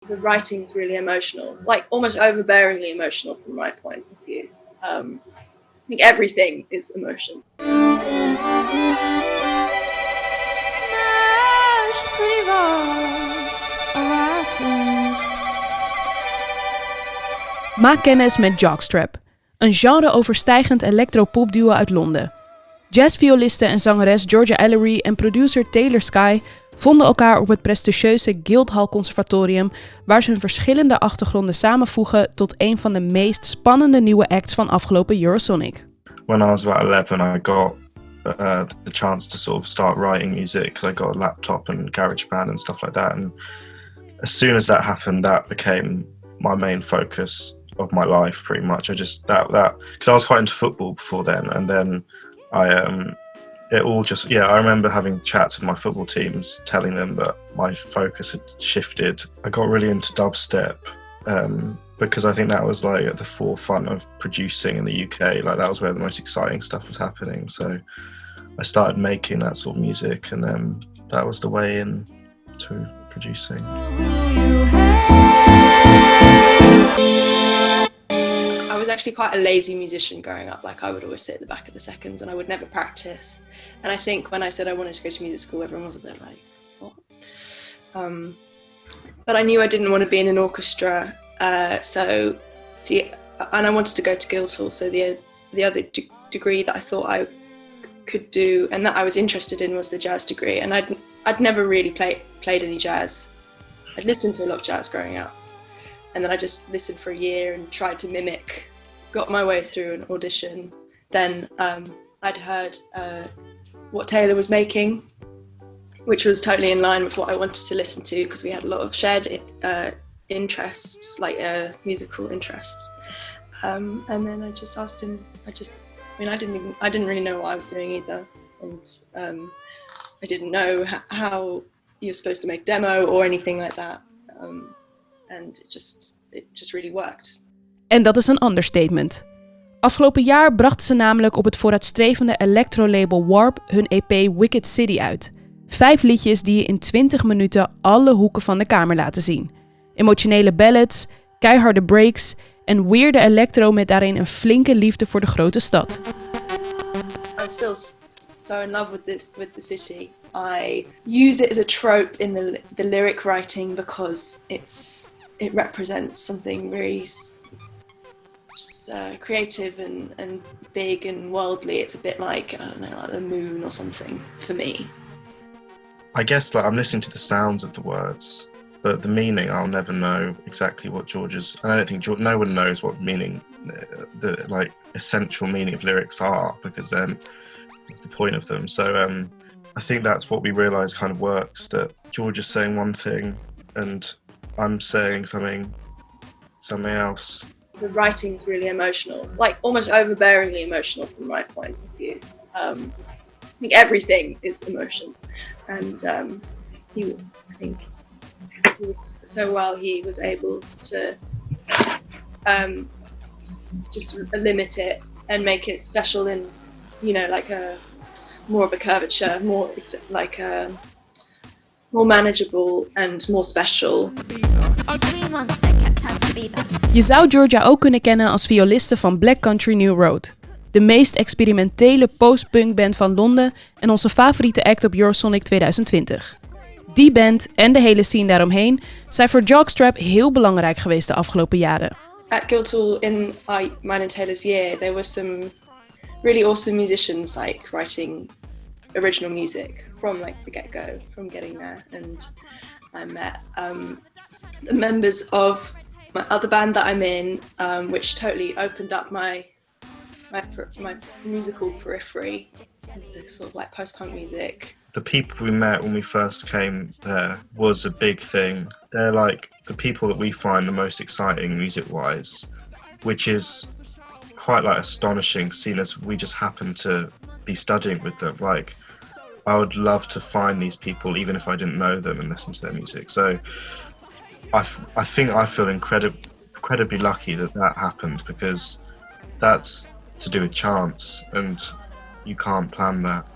The writing's really emotional, like almost overbearingly emotional from my point of view. I think everything is emotion. Smash pretty balls on my sleeve. Maak kennis met Jockstrap, een genre-overstijgend electropop-duo uit Londen. Jazz-violiste en zangeres Georgia Ellery en producer Taylor Skye vonden elkaar op het prestigieuze Guildhall conservatorium, waar ze hun verschillende achtergronden samenvoegen tot een van de meest spannende nieuwe acts van afgelopen Eurosonic. When I was about 11, I got the chance to sort of start writing music because I got a laptop and GarageBand and stuff like that. And as soon as that happened, that became my main focus of my life, pretty much. I just that because I was quite into football before then, and then I remember having chats with my football teams, telling them that my focus had shifted. I got really into dubstep because I think that was like at the forefront of producing in the UK. Like that was where the most exciting stuff was happening. So I started making that sort of music, and that was the way into producing. I was actually quite a lazy musician growing up. Like I would always sit at the back of the seconds and I would never practice. And I think when I said I wanted to go to music school, everyone was a bit like, what? But I knew I didn't want to be in an orchestra. And I wanted to go to Guildhall. So the other degree that I thought I could do and that I was interested in was the jazz degree. And I'd never really played any jazz. I'd listened to a lot of jazz growing up. And then I just listened for a year and tried to mimic, got my way through an audition. Then I'd heard what Taylor was making, which was totally in line with what I wanted to listen to because we had a lot of shared interests, like musical interests. And then I just asked him, I didn't really know what I was doing either. And I didn't know how you're supposed to make demo or anything like that. And it just really worked. En dat is een understatement. Afgelopen jaar brachten ze namelijk op het vooruitstrevende electro-label Waar hun EP Wicked City uit. 5 liedjes die je in 20 minuten alle hoeken van de kamer laten zien. Emotionele ballads, keiharde breaks en weirde electro met daarin een flinke liefde voor de grote stad. I'm still so in love with the city. I use it as a trope in the lyric writing because it represents something very just creative and big and worldly. It's a bit like, I don't know, like the moon or something for me. I guess like I'm listening to the sounds of the words, but the meaning I'll never know exactly what Georgia's. And I don't think no one knows what meaning, the like essential meaning of lyrics are, because then what's the point of them? So I think that's what we realise kind of works. That Georgia's saying one thing and I'm saying something else. The writing's really emotional, like almost overbearingly emotional from my point of view. I think everything is emotion, and he was able to just limit it and make it special in, like more of a curvature, more like more manageable and more special. Je zou Georgia ook kunnen kennen als violiste van Black Country New Road, de meest experimentele post-punk band van Londen en onze favoriete act op Eurosonic 2020. Die band en de hele scene daaromheen zijn voor Jockstrap heel belangrijk geweest de afgelopen jaren. At Guildhall in mine and Taylor's year, there were some really awesome musicians like writing original music from like the get-go, from getting there. And I met the members of my other band that I'm in, which totally opened up my musical periphery to sort of like post-punk music. The people we met when we first came there was a big thing. They're like the people that we find the most exciting music-wise, which is quite like astonishing, seeing as we just happen to be studying with them. Like, I would love to find these people even if I didn't know them and listen to their music. So I think I feel incredibly lucky that happened, because that's to do with chance and you can't plan that.